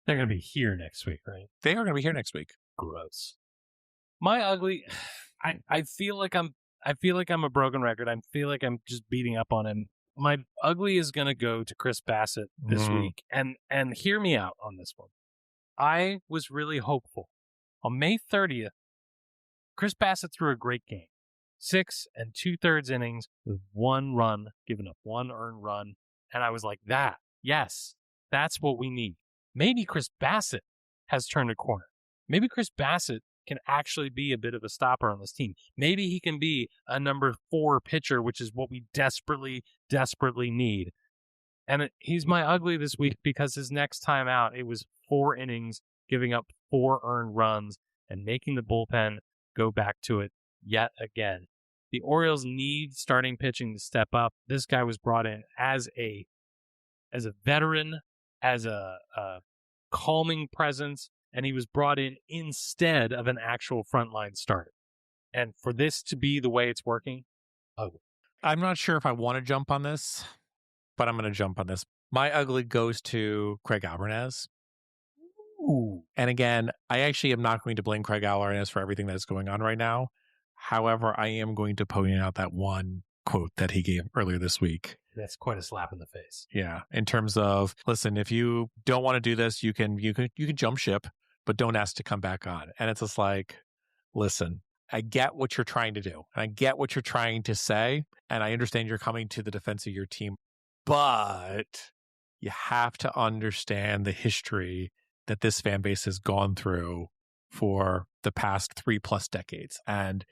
They're going to be here next week, right? They are going to be here next week. Gross. My ugly, I feel like I'm a broken record. I feel like I'm just beating up on him. My ugly is going to go to Chris Bassett this week. And hear me out on this one. I was really hopeful. On May 30th, Chris Bassett threw a great game. 6 2/3 innings with 1 run, giving up 1 earned run. And I was like, yes, that's what we need. Maybe Chris Bassett has turned a corner. Maybe Chris Bassett can actually be a bit of a stopper on this team. Maybe he can be a number 4 pitcher, which is what we desperately, desperately need. And he's my ugly this week because his next time out, it was 4 innings, giving up 4 earned runs and making the bullpen go back to it yet again. The Orioles need starting pitching to step up. This guy was brought in as a veteran, as a calming presence, and he was brought in instead of an actual frontline starter. And for this to be the way it's working, ugly. I'm not sure if I want to jump on this, but I'm going to jump on this. My ugly goes to Craig Alvarez. Ooh. And again, I actually am not going to blame Craig Alvarez for everything that's going on right now. However, I am going to point out that one quote that he gave earlier this week. That's quite a slap in the face. Yeah, in terms of, listen, if you don't want to do this, you can jump ship, but don't ask to come back on. And it's just listen, I get what you're trying to do, and I get what you're trying to say, and I understand you're coming to the defense of your team, but you have to understand the history that this fan base has gone through for the past 3+ decades, and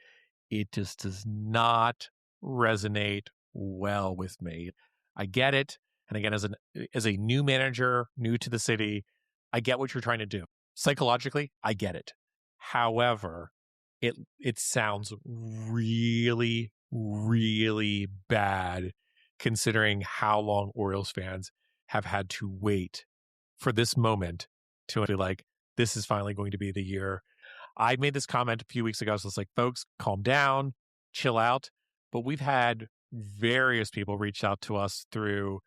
it just does not resonate well with me. I get it. And again, as a new manager, new to the city, I get what you're trying to do. Psychologically, I get it. However, it sounds really, really bad considering how long Orioles fans have had to wait for this moment to be like, this is finally going to be the year. I made this comment a few weeks ago. So I was like, folks, calm down, chill out. But we've had various people reach out to us through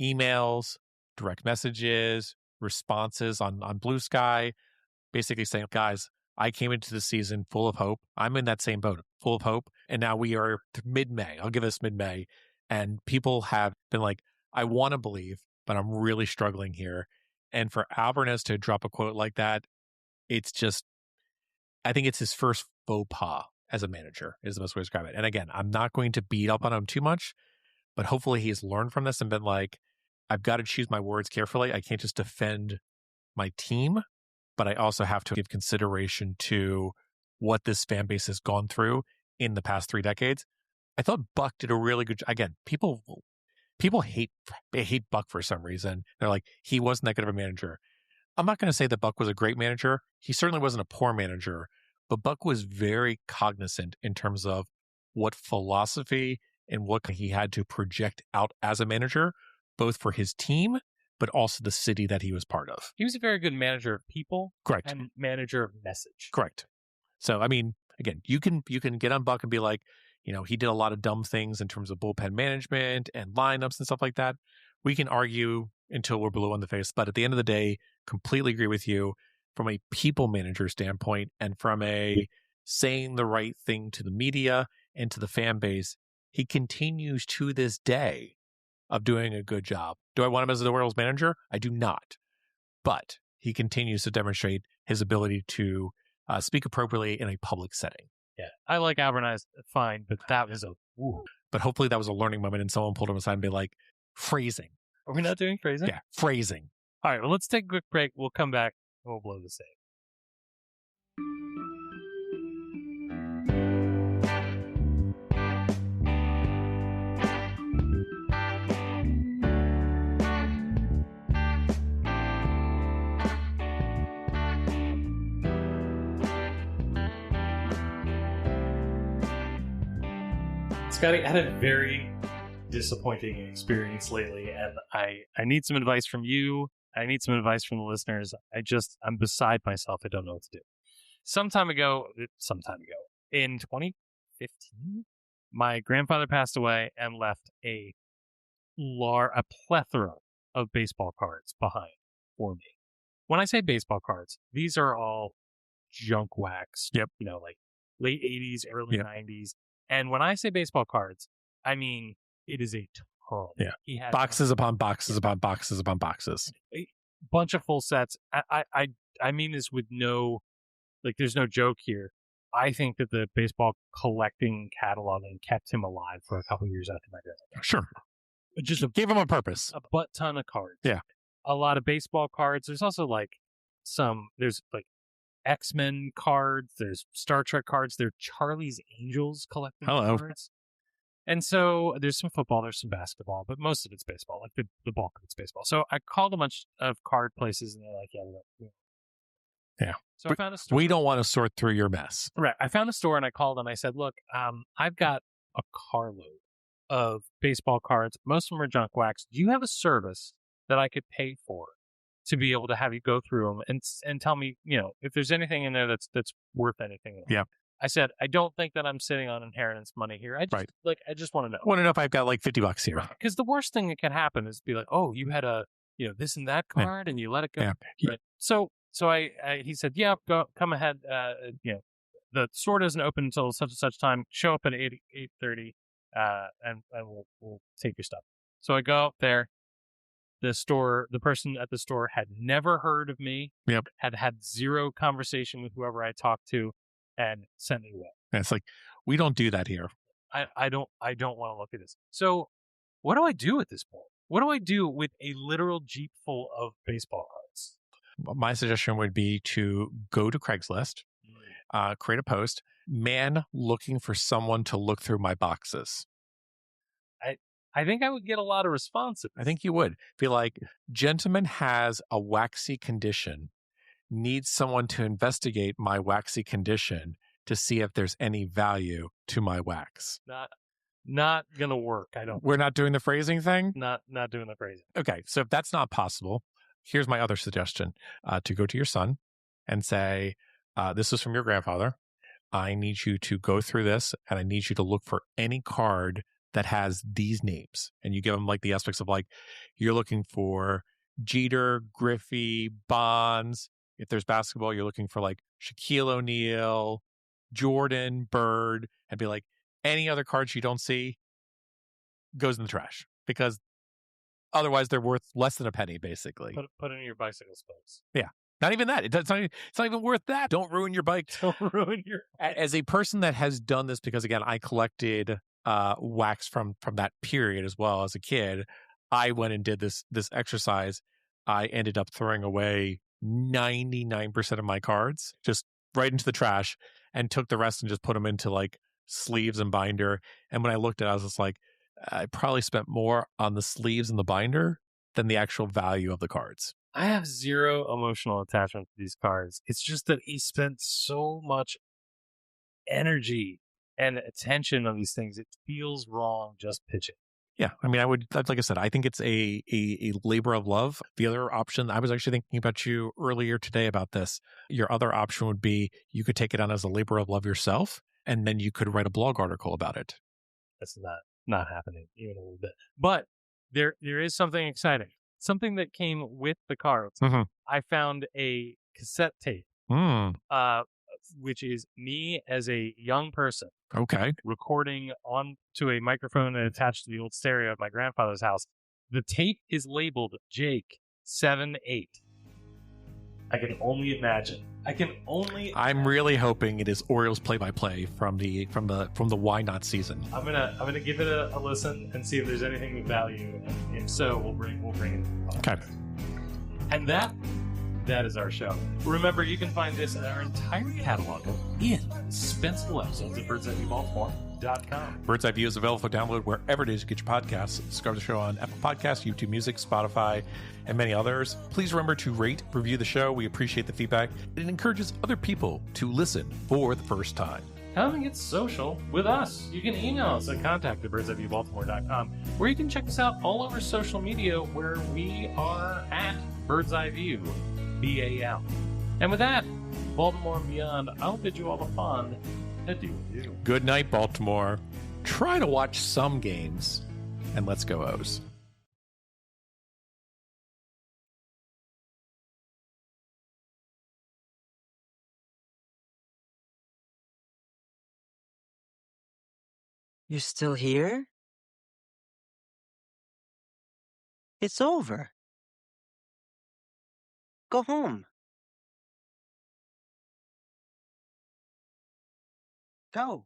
emails, direct messages, responses on Blue Sky, basically saying, guys, I came into the season full of hope. I'm in that same boat, full of hope. And now we are mid-May. I'll give us mid-May. And people have been like, I want to believe, but I'm really struggling here. And for Alvarez to drop a quote like that, it's just, I think it's his first faux pas as a manager is the best way to describe it. And again, I'm not going to beat up on him too much, but hopefully he's learned from this and been like, I've got to choose my words carefully. I can't just defend my team, but I also have to give consideration to what this fan base has gone through in the past 3 decades. I thought Buck did a really good job. Again, people hate Buck for some reason. They're like, he wasn't that good of a manager. I'm not going to say that Buck was a great manager. He certainly wasn't a poor manager, but Buck was very cognizant in terms of what philosophy and what he had to project out as a manager, both for his team, but also the city that he was part of. He was a very good manager of people. Correct. And manager of message. Correct. So, I mean, again, you can get on Buck and be like, he did a lot of dumb things in terms of bullpen management and lineups and stuff like that. We can argue until we're blue in the face. But at the end of the day, completely agree with you from a people manager standpoint and from a saying the right thing to the media and to the fan base. He continues to this day of doing a good job. Do I want him as the Orioles manager? I do not. But he continues to demonstrate his ability to speak appropriately in a public setting. Yeah, I like Alvarez fine, but that was But hopefully that was a learning moment and someone pulled him aside and be like, phrasing. Are we not doing phrasing? Yeah, phrasing. All right, well, let's take a quick break. We'll come back and we'll blow the save. Scotty, I had a very disappointing experience lately, and I need some advice from you. I need some advice from the listeners. I'm beside myself. I don't know what to do. Some time ago, in 2015, my grandfather passed away and left a plethora of baseball cards behind for me. When I say baseball cards, these are all junk wax. Yep. Like late 80s, early 90s. And when I say baseball cards, I mean, it is a ton. Yeah. He had boxes upon boxes upon boxes upon boxes. A bunch of full sets. I mean this with there's no joke here. I think that the baseball collecting cataloging kept him alive for a couple years after my death. Sure. Just Gave him a purpose. a butt ton of cards. Yeah. A lot of baseball cards. There's also there's X-Men cards, there's Star Trek cards, there's Charlie's Angels collecting Hello. cards. And so there's some football, there's some basketball, but most of it's baseball. Like the bulk of it's baseball. So I called a bunch of card places and they're like, Yeah. So I found a store. We don't want to sort through your mess. Right. I found a store and I called and I said, look, I've got a carload of baseball cards. Most of them are junk wax. Do you have a service that I could pay for to be able to have you go through them and tell me, if there's anything in there that's worth anything? Yeah. I said, I don't think that I'm sitting on inheritance money here. I just want to know. Want to know if I've got like $50 here. Because the worst thing that can happen is be like, oh, you had a, this and that card and you let it go. Yeah. Right. So he said, yeah, come ahead. The store doesn't open until such and such time. Show up at 8:30, and we'll take your stuff. So I go up there. The person at the store had never heard of me. Yep. Had zero conversation with whoever I talked to, and sent me away. And it's like, we don't do that here. I don't want to look at this. So what do I do at this point? What do I do with a literal Jeep full of baseball cards? My suggestion would be to go to Craigslist, create a post, man looking for someone to look through my boxes. I think I would get a lot of responses. I think you would. Be like, gentleman has a waxy condition, needs someone to investigate my waxy condition to see if there's any value to my wax. Not gonna work. I don't. We're not doing the phrasing thing? Not doing the phrasing. Okay, so if that's not possible, here's my other suggestion, to go to your son and say, this is from your grandfather. I need you to go through this, and I need you to look for any card that has these names. And you give them like the aspects of like, you're looking for Jeter, Griffey, Bonds. If there's basketball, you're looking for like Shaquille O'Neal, Jordan, Bird, and be like, any other cards you don't see goes in the trash, because otherwise they're worth less than a penny, basically. Put in your bicycle spokes. Not even that. It's not even worth that. Don't ruin your bike. Don't ruin your. As a person that has done this, because again, I collected wax from that period as well as a kid. I went and did this exercise. I ended up throwing away 99% of my cards just right into the trash, and took the rest and just put them into like sleeves and binder. And when I looked at it, I was just like, I probably spent more on the sleeves and the binder than the actual value of the cards. I have zero emotional attachment to these cards. It's just that he spent so much energy and attention on these things. It feels wrong just pitching. Yeah, I mean, I would, like I said, I think it's a labor of love. The other option, I was actually thinking about you earlier today about this. Your other option would be you could take it on as a labor of love yourself, and then you could write a blog article about it. That's not happening even a little bit. But there is something exciting. Something that came with the cards. Mm-hmm. I found a cassette tape, which is me as a young person Okay. recording onto a microphone and attached to the old stereo at my grandfather's house. The tape is labeled Jake 7-8. I can only imagine. I'm really hoping it is Orioles play-by-play from the Why Not season. I'm gonna give it a listen and see if there's anything of value, and if so, we'll bring it. Okay. And that is our show. Remember, you can find this and our entire catalog of indispensable episodes at birdseyeviewbaltimore.com. Bird's Eye View is available for download wherever it is you get your podcasts. Discover the show on Apple Podcasts, YouTube Music, Spotify, and many others. Please remember to rate, review the show. We appreciate the feedback. It encourages other people to listen for the first time. Come and get social with us. You can email us at contact@birdseyeviewbaltimore.com, where you can check us out all over social media, where we are at Bird's Eye View, BAL. And with that, Baltimore and beyond, I'll bid you all the fun. Adieu. Good night, Baltimore. Try to watch some games, and let's go O's. You're still here? It's over. Go home. Go.